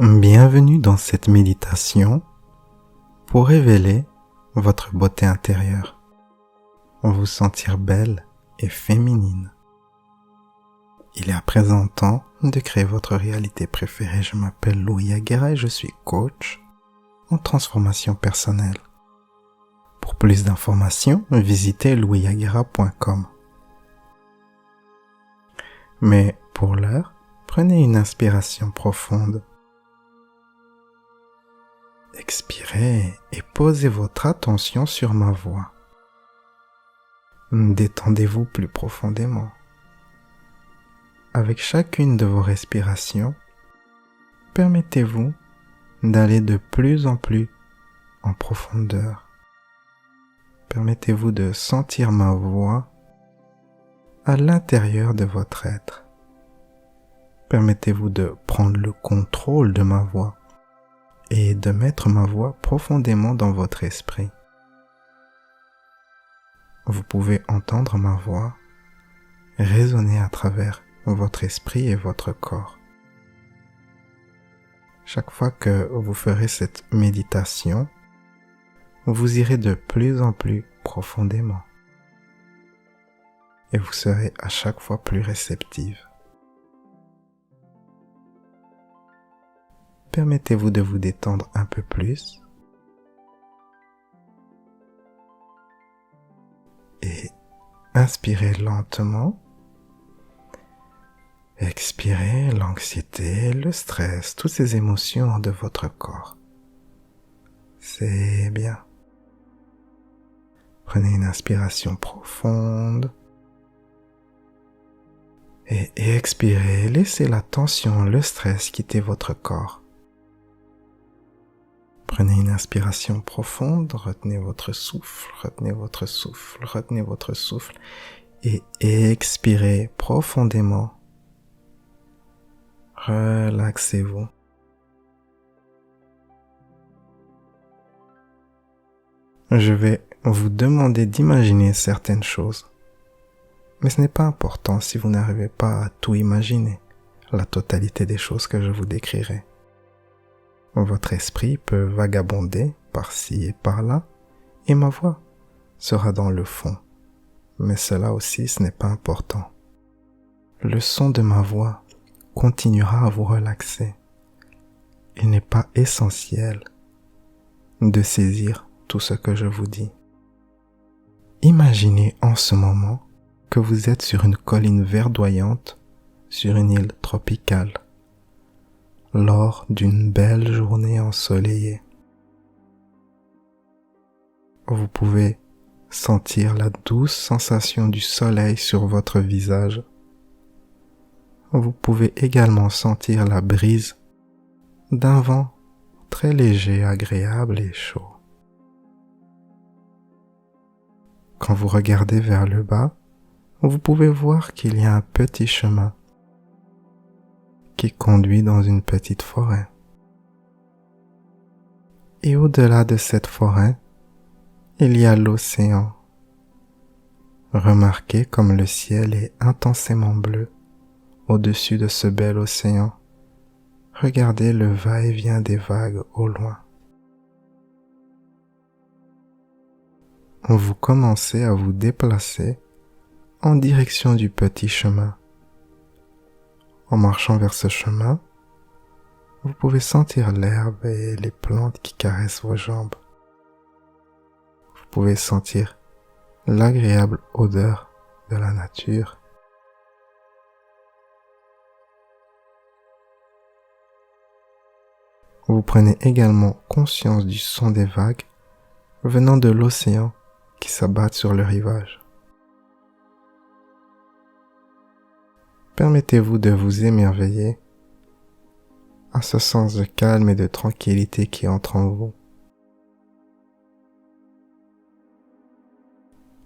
Bienvenue dans cette méditation pour révéler votre beauté intérieure, vous sentir belle et féminine. Il est à présent temps de créer votre réalité préférée. Je m'appelle Louis Aguera et je suis coach en transformation personnelle. Pour plus d'informations, visitez louisaguera.com. Mais pour l'heure, prenez une inspiration profonde. Expirez et posez votre attention sur ma voix. Détendez-vous plus profondément. Avec chacune de vos respirations, permettez-vous d'aller de plus en plus en profondeur. Permettez-vous de sentir ma voix à l'intérieur de votre être. Permettez-vous de prendre le contrôle de ma voix et de mettre ma voix profondément dans votre esprit. Vous pouvez entendre ma voix résonner à travers votre esprit et votre corps. Chaque fois que vous ferez cette méditation, vous irez de plus en plus profondément et vous serez à chaque fois plus réceptive. Permettez-vous de vous détendre un peu plus et inspirez lentement. Expirez l'anxiété, le stress, toutes ces émotions de votre corps. C'est bien. Prenez une inspiration profonde et expirez. Laissez la tension, le stress quitter votre corps. Prenez une inspiration profonde, retenez votre souffle, retenez votre souffle, retenez votre souffle et expirez profondément. Relaxez-vous. Je vais vous demander d'imaginer certaines choses, mais ce n'est pas important si vous n'arrivez pas à tout imaginer, la totalité des choses que je vous décrirai. Votre esprit peut vagabonder par-ci et par-là, et ma voix sera dans le fond. Mais cela aussi, ce n'est pas important. Le son de ma voix continuera à vous relaxer. Il n'est pas essentiel de saisir tout ce que je vous dis. Imaginez en ce moment que vous êtes sur une colline verdoyante, sur une île tropicale, lors d'une belle journée ensoleillée. Vous pouvez sentir la douce sensation du soleil sur votre visage. Vous pouvez également sentir la brise d'un vent très léger, agréable et chaud. Quand vous regardez vers le bas, vous pouvez voir qu'il y a un petit chemin qui conduit dans une petite forêt. Et au-delà de cette forêt, il y a l'océan. Remarquez comme le ciel est intensément bleu au-dessus de ce bel océan. Regardez le va-et-vient des vagues au loin. Vous commencez à vous déplacer en direction du petit chemin. En marchant vers ce chemin, vous pouvez sentir l'herbe et les plantes qui caressent vos jambes. Vous pouvez sentir l'agréable odeur de la nature. Vous prenez également conscience du son des vagues venant de l'océan qui s'abattent sur le rivage. Permettez-vous de vous émerveiller à ce sens de calme et de tranquillité qui entre en vous.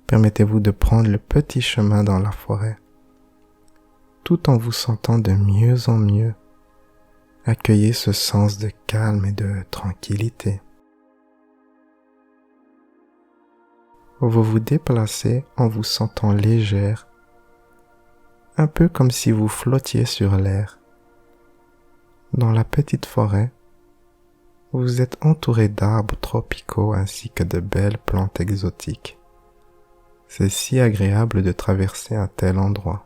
Permettez-vous de prendre le petit chemin dans la forêt, tout en vous sentant de mieux en mieux. Accueillez ce sens de calme et de tranquillité. Vous vous déplacez en vous sentant légère, un peu comme si vous flottiez sur l'air, Dans la petite forêt, vous êtes entouré d'arbres tropicaux ainsi que de belles plantes exotiques. C'est si agréable de traverser un tel endroit.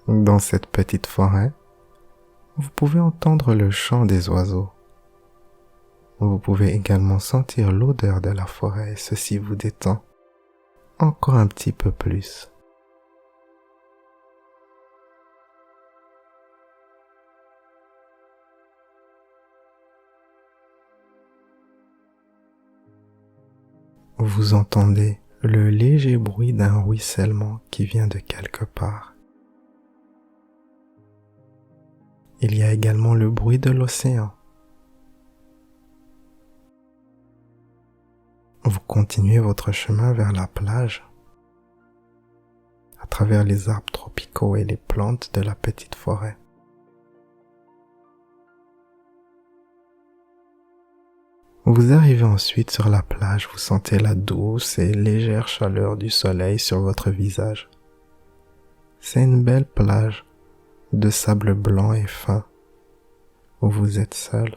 Dans cette petite forêt, vous pouvez entendre le chant des oiseaux. Vous pouvez également sentir l'odeur de la forêt et ceci vous détend encore un petit peu plus. Vous entendez le léger bruit d'un ruissellement qui vient de quelque part. Il y a également le bruit de l'océan. Vous continuez votre chemin vers la plage, à travers les arbres tropicaux et les plantes de la petite forêt. Vous arrivez ensuite sur la plage, vous sentez la douce et légère chaleur du soleil sur votre visage. C'est une belle plage de sable blanc et fin, où vous êtes seul.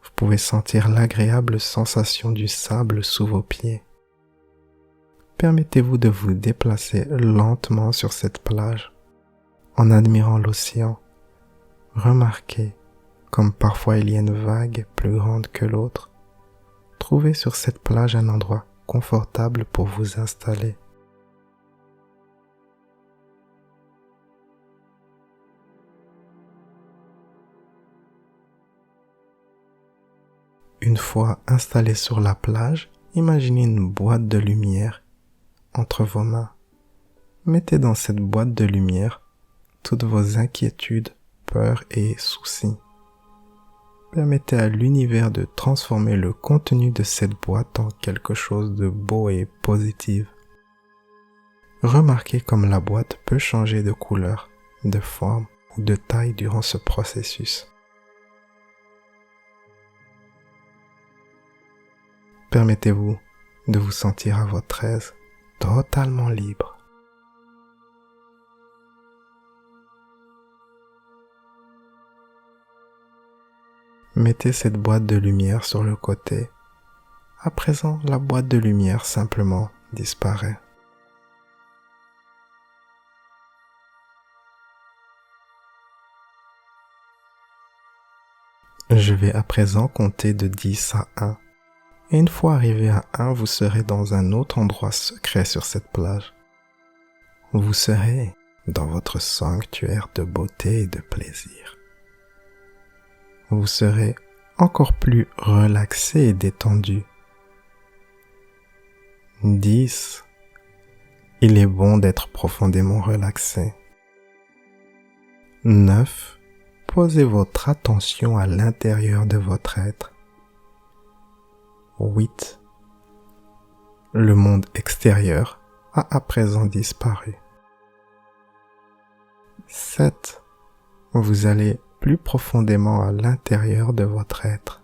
Vous pouvez sentir l'agréable sensation du sable sous vos pieds. Permettez-vous de vous déplacer lentement sur cette plage, en admirant l'océan. Remarquez comme parfois il y a une vague plus grande que l'autre. Trouvez sur cette plage un endroit confortable pour vous installer. Une fois installé sur la plage, imaginez une boîte de lumière entre vos mains. Mettez dans cette boîte de lumière toutes vos inquiétudes, peurs et soucis. Permettez à l'univers de transformer le contenu de cette boîte en quelque chose de beau et positif. Remarquez comme la boîte peut changer de couleur, de forme ou de taille durant ce processus. Permettez-vous de vous sentir à votre aise, totalement libre. Mettez cette boîte de lumière sur le côté. À présent, la boîte de lumière simplement disparaît. Je vais à présent compter de 10 à 1. Et une fois arrivé à 1, vous serez dans un autre endroit secret sur cette plage. Vous serez dans votre sanctuaire de beauté et de plaisir. Vous serez encore plus relaxé et détendu. 10. Il est bon d'être profondément relaxé. 9. Posez votre attention à l'intérieur de votre être. 8. Le monde extérieur a à présent disparu. 7. Vous allez plus profondément à l'intérieur de votre être.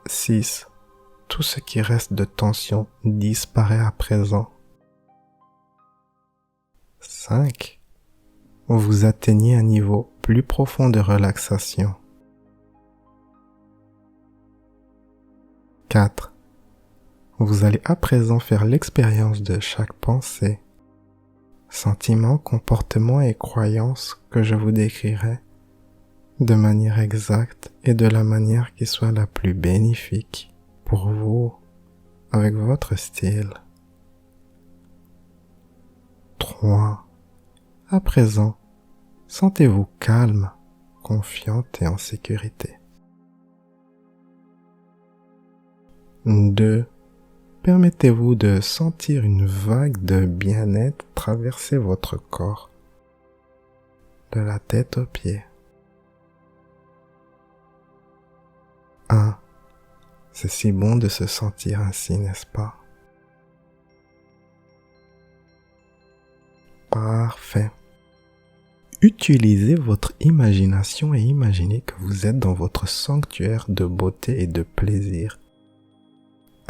6. Tout ce qui reste de tension disparaît à présent. 5. Vous atteignez un niveau plus profond de relaxation. 4. Vous allez à présent faire l'expérience de chaque pensée, sentiment, comportement et croyance que je vous décrirai de manière exacte et de la manière qui soit la plus bénéfique pour vous, avec votre style. 3. À présent, sentez-vous calme, confiante et en sécurité. 2. Permettez-vous de sentir une vague de bien-être traverser votre corps, de la tête aux pieds. 1. C'est si bon de se sentir ainsi, n'est-ce pas? Parfait. Utilisez votre imagination et imaginez que vous êtes dans votre sanctuaire de beauté et de plaisir.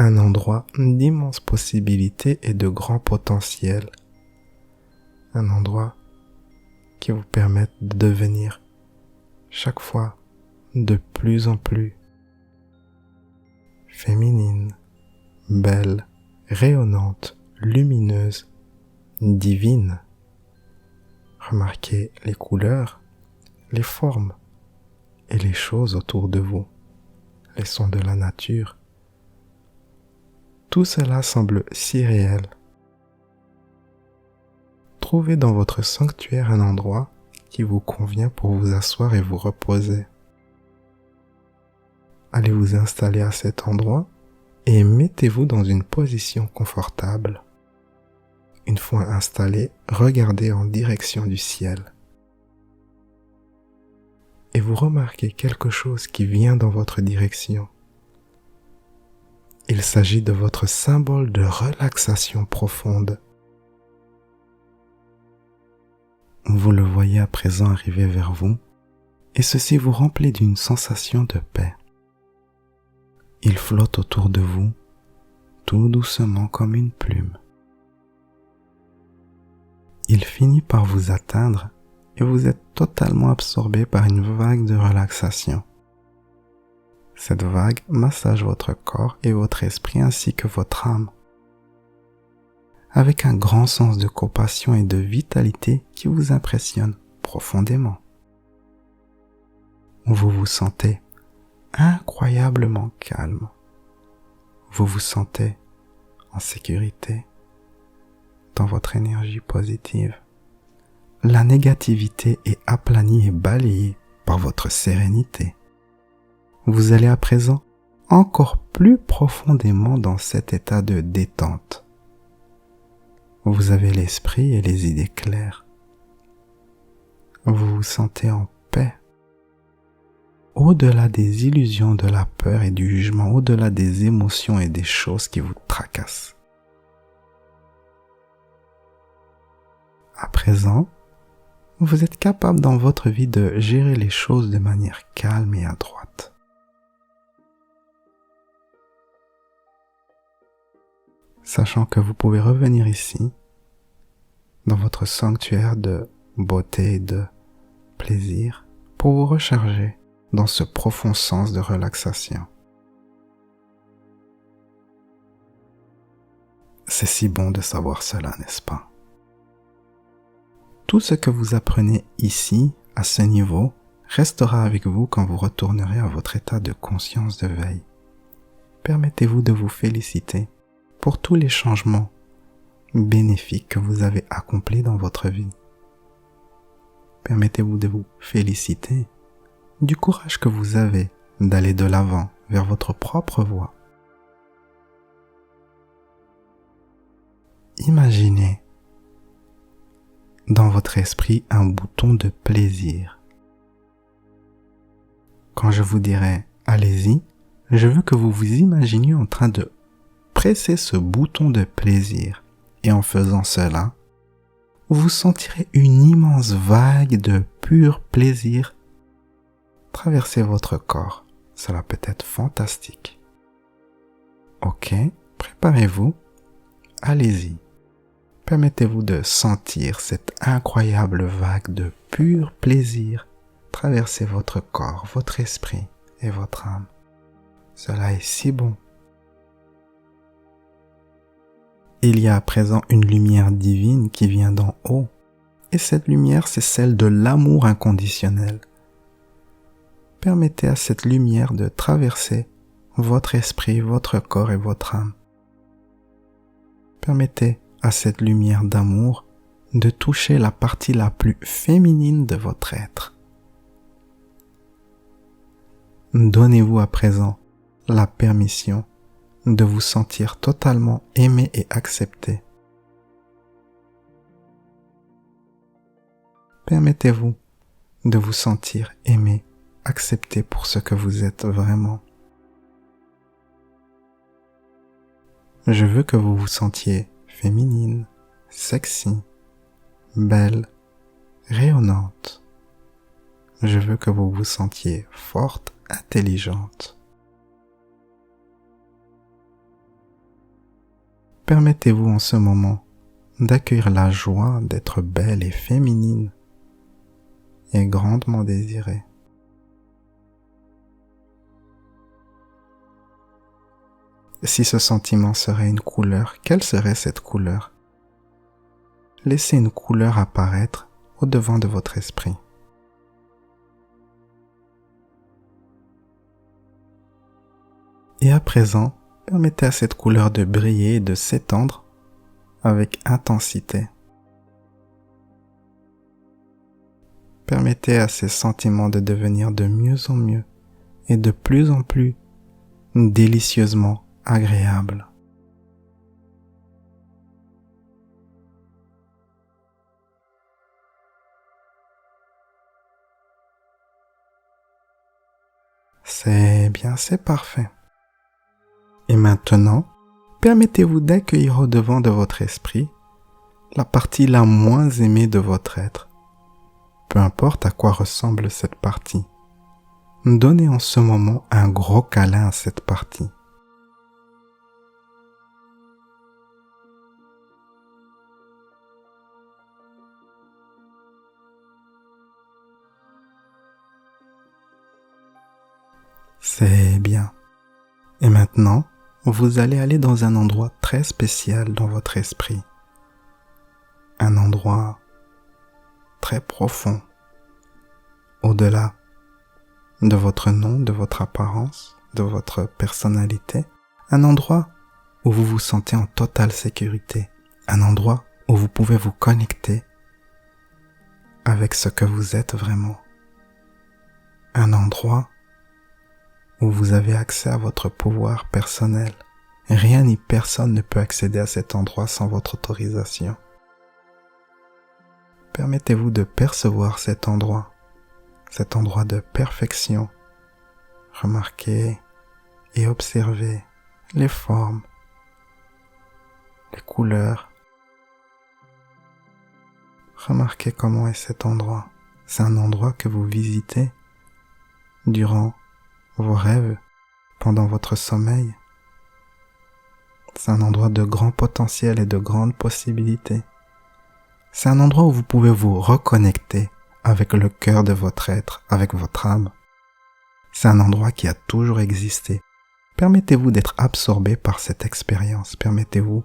un endroit d'immenses possibilités et de grands potentiels. Un endroit qui vous permet de devenir chaque fois de plus en plus féminine, belle, rayonnante, lumineuse, divine. Remarquez les couleurs, les formes et les choses autour de vous, les sons de la nature. Tout cela semble si réel. Trouvez dans votre sanctuaire un endroit qui vous convient pour vous asseoir et vous reposer. Allez vous installer à cet endroit et mettez-vous dans une position confortable. Une fois installé, regardez en direction du ciel. Et vous remarquez quelque chose qui vient dans votre direction. Il s'agit de votre symbole de relaxation profonde. Vous le voyez à présent arriver vers vous, et ceci vous remplit d'une sensation de paix. Il flotte autour de vous, tout doucement comme une plume. Il finit par vous atteindre et vous êtes totalement absorbé par une vague de relaxation. Cette vague massage votre corps et votre esprit ainsi que votre âme, avec un grand sens de compassion et de vitalité qui vous impressionne profondément. Vous vous sentez incroyablement calme. Vous vous sentez en sécurité, dans votre énergie positive. La négativité est aplanie et balayée par votre sérénité. Vous allez à présent encore plus profondément dans cet état de détente. Vous avez l'esprit et les idées claires. Vous vous sentez en paix. Au-delà des illusions de la peur et du jugement, au-delà des émotions et des choses qui vous tracassent. À présent, vous êtes capable dans votre vie de gérer les choses de manière calme et adroite. Sachant que vous pouvez revenir ici, dans votre sanctuaire de beauté et de plaisir, pour vous recharger dans ce profond sens de relaxation. C'est si bon de savoir cela, n'est-ce pas? Tout ce que vous apprenez ici, à ce niveau, restera avec vous quand vous retournerez à votre état de conscience de veille. Permettez-vous de vous féliciter pour tous les changements bénéfiques que vous avez accomplis dans votre vie. Permettez-vous de vous féliciter du courage que vous avez d'aller de l'avant vers votre propre voie. Imaginez dans votre esprit un bouton de plaisir. Quand je vous dirai « allez-y », je veux que vous vous imaginiez en train de presser ce bouton de plaisir. Et en faisant cela, vous sentirez une immense vague de pur plaisir traverser votre corps. Cela peut être fantastique. Ok, préparez-vous, allez-y. Permettez-vous de sentir cette incroyable vague de pur plaisir traverser votre corps, votre esprit et votre âme. Cela est si bon. Il y a à présent une lumière divine qui vient d'en haut, et cette lumière, c'est celle de l'amour inconditionnel. Permettez à cette lumière de traverser votre esprit, votre corps et votre âme. Permettez à cette lumière d'amour de toucher la partie la plus féminine de votre être. Donnez-vous à présent la permission de vous sentir totalement aimé et accepté. Permettez-vous de vous sentir aimé, accepté pour ce que vous êtes vraiment. Je veux que vous vous sentiez féminine, sexy, belle, rayonnante. Je veux que vous vous sentiez forte, intelligente. Permettez-vous en ce moment d'accueillir la joie d'être belle et féminine et grandement désirée. Si ce sentiment serait une couleur, quelle serait cette couleur? Laissez une couleur apparaître au-devant de votre esprit. Et à présent, permettez à cette couleur de briller et de s'étendre avec intensité. Permettez à ces sentiments de devenir de mieux en mieux et de plus en plus délicieusement agréables. C'est bien, c'est parfait. Et maintenant, permettez-vous d'accueillir au-devant de votre esprit la partie la moins aimée de votre être. Peu importe à quoi ressemble cette partie, donnez en ce moment un gros câlin à cette partie. C'est bien. Et maintenant, vous allez aller dans un endroit très spécial dans votre esprit. Un endroit très profond, au-delà de votre nom, de votre apparence, de votre personnalité. Un endroit où vous vous sentez en totale sécurité. Un endroit où vous pouvez vous connecter avec ce que vous êtes vraiment. Un endroit où vous avez accès à votre pouvoir personnel. Rien ni personne ne peut accéder à cet endroit sans votre autorisation. Permettez-vous de percevoir cet endroit de perfection. Remarquez et observez les formes, les couleurs. Remarquez comment est cet endroit. C'est un endroit que vous visitez durant vos rêves, pendant votre sommeil. C'est un endroit de grand potentiel et de grandes possibilités. C'est un endroit où vous pouvez vous reconnecter avec le cœur de votre être, avec votre âme. C'est un endroit qui a toujours existé. Permettez-vous d'être absorbé par cette expérience. Permettez-vous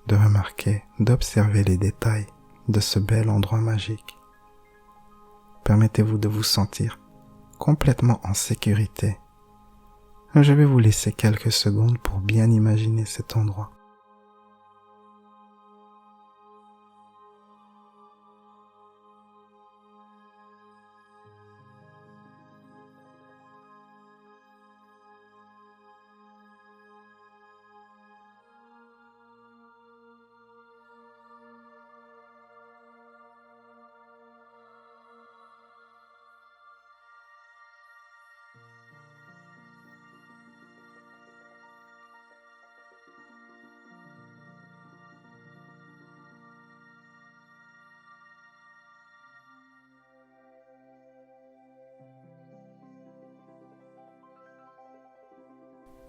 de remarquer, d'observer les détails de ce bel endroit magique. Permettez-vous de vous sentir complètement en sécurité. Je vais vous laisser quelques secondes pour bien imaginer cet endroit.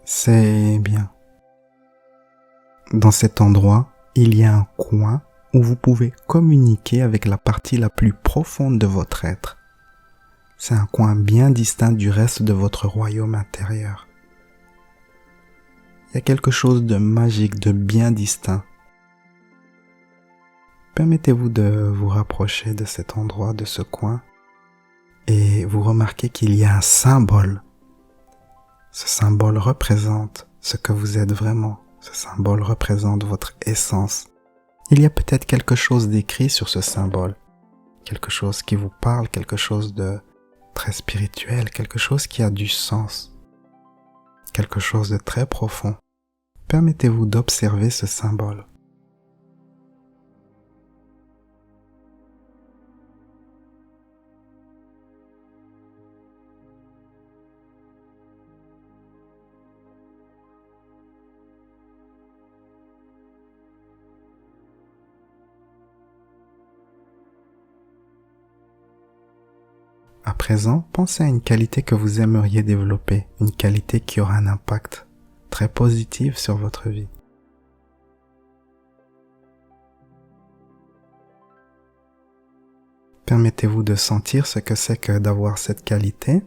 C'est bien. Dans cet endroit, il y a un coin où vous pouvez communiquer avec la partie la plus profonde de votre être. C'est un coin bien distinct du reste de votre royaume intérieur. Il y a quelque chose de magique, de bien distinct. Permettez-vous de vous rapprocher de cet endroit, de ce coin, et vous remarquez qu'il y a un symbole. Ce symbole représente ce que vous êtes vraiment. Ce symbole représente votre essence. Il y a peut-être quelque chose d'écrit sur ce symbole. Quelque chose qui vous parle, quelque chose de très spirituel, quelque chose qui a du sens. Quelque chose de très profond. Permettez-vous d'observer ce symbole. À présent, pensez à une qualité que vous aimeriez développer, une qualité qui aura un impact très positive sur votre vie. Permettez-vous de sentir ce que c'est que d'avoir cette qualité.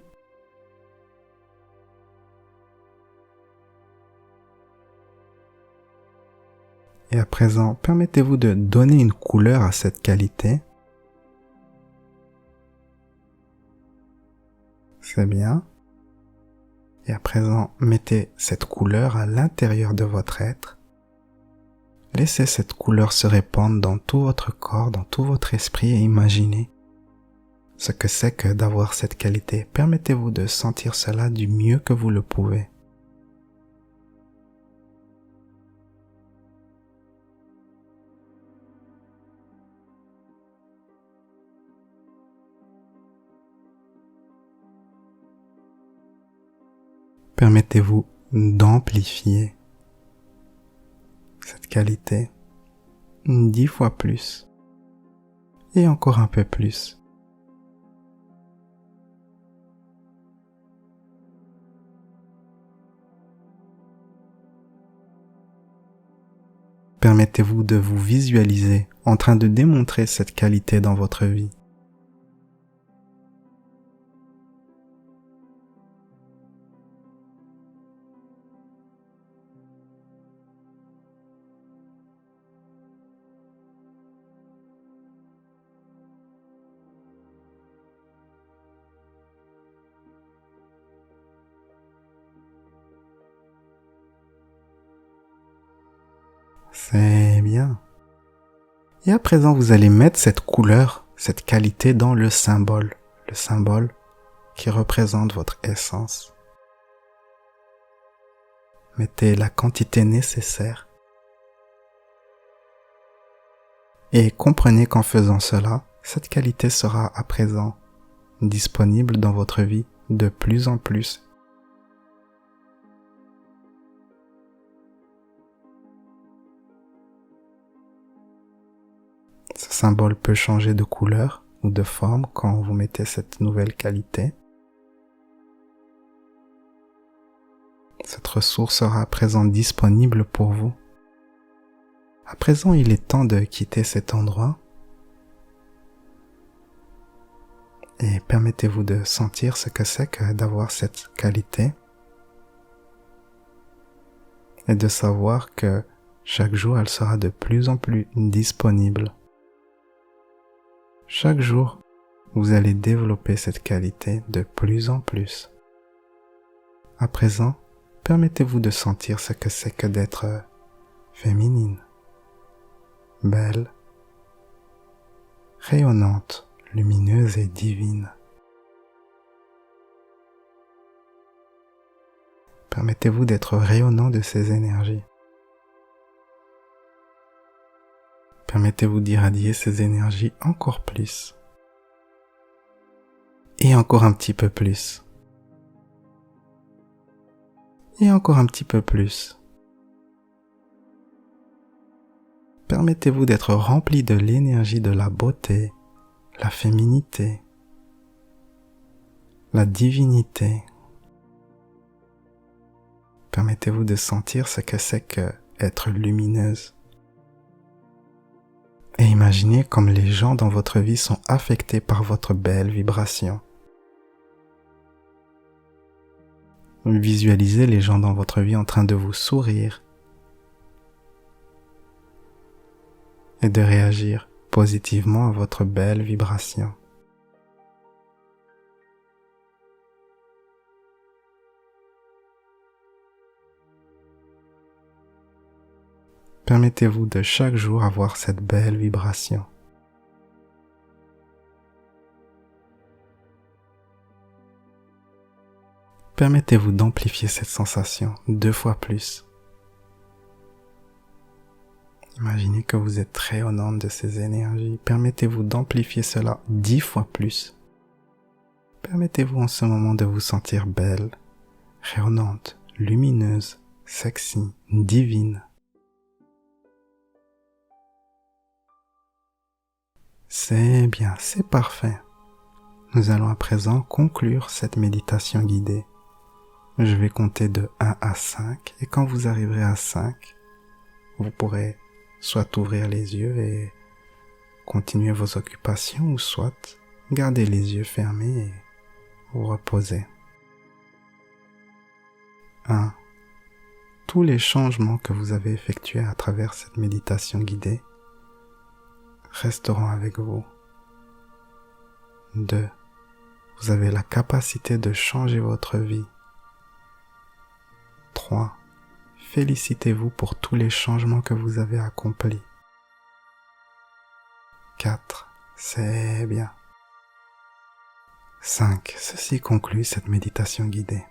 Et à présent, permettez-vous de donner une couleur à cette qualité. C'est bien. Et à présent, mettez cette couleur à l'intérieur de votre être. Laissez cette couleur se répandre dans tout votre corps, dans tout votre esprit et imaginez ce que c'est que d'avoir cette qualité. Permettez-vous de sentir cela du mieux que vous le pouvez. Permettez-vous d'amplifier cette qualité 10 fois plus et encore un peu plus. Permettez-vous de vous visualiser en train de démontrer cette qualité dans votre vie. C'est bien. Et à présent, vous allez mettre cette couleur, cette qualité dans le symbole qui représente votre essence. Mettez la quantité nécessaire. Et comprenez qu'en faisant cela, cette qualité sera à présent disponible dans votre vie de plus en plus. Ce symbole peut changer de couleur ou de forme quand vous mettez cette nouvelle qualité. Cette ressource sera à présent disponible pour vous. À présent, il est temps de quitter cet endroit et permettez-vous de sentir ce que c'est que d'avoir cette qualité et de savoir que chaque jour, elle sera de plus en plus disponible. Chaque jour, vous allez développer cette qualité de plus en plus. À présent, permettez-vous de sentir ce que c'est que d'être féminine, belle, rayonnante, lumineuse et divine. Permettez-vous d'être rayonnant de ces énergies. Permettez-vous d'irradier ces énergies encore plus. Et encore un petit peu plus. Et encore un petit peu plus. Permettez-vous d'être rempli de l'énergie de la beauté, la féminité, la divinité. Permettez-vous de sentir ce que c'est que être lumineuse. Et imaginez comme les gens dans votre vie sont affectés par votre belle vibration. Visualisez les gens dans votre vie en train de vous sourire et de réagir positivement à votre belle vibration. Permettez-vous de chaque jour avoir cette belle vibration. Permettez-vous d'amplifier cette sensation 2 fois plus. Imaginez que vous êtes rayonnante de ces énergies. Permettez-vous d'amplifier cela 10 fois plus. Permettez-vous en ce moment de vous sentir belle, rayonnante, lumineuse, sexy, divine. C'est bien, c'est parfait. Nous allons à présent conclure cette méditation guidée. Je vais compter de 1 à 5 et quand vous arriverez à 5, vous pourrez soit ouvrir les yeux et continuer vos occupations ou soit garder les yeux fermés et vous reposer. 1. Tous les changements que vous avez effectués à travers cette méditation guidée resteront avec vous. 2. Vous avez la capacité de changer votre vie. 3. Félicitez-vous pour tous les changements que vous avez accomplis. 4. C'est bien. 5. Ceci conclut cette méditation guidée.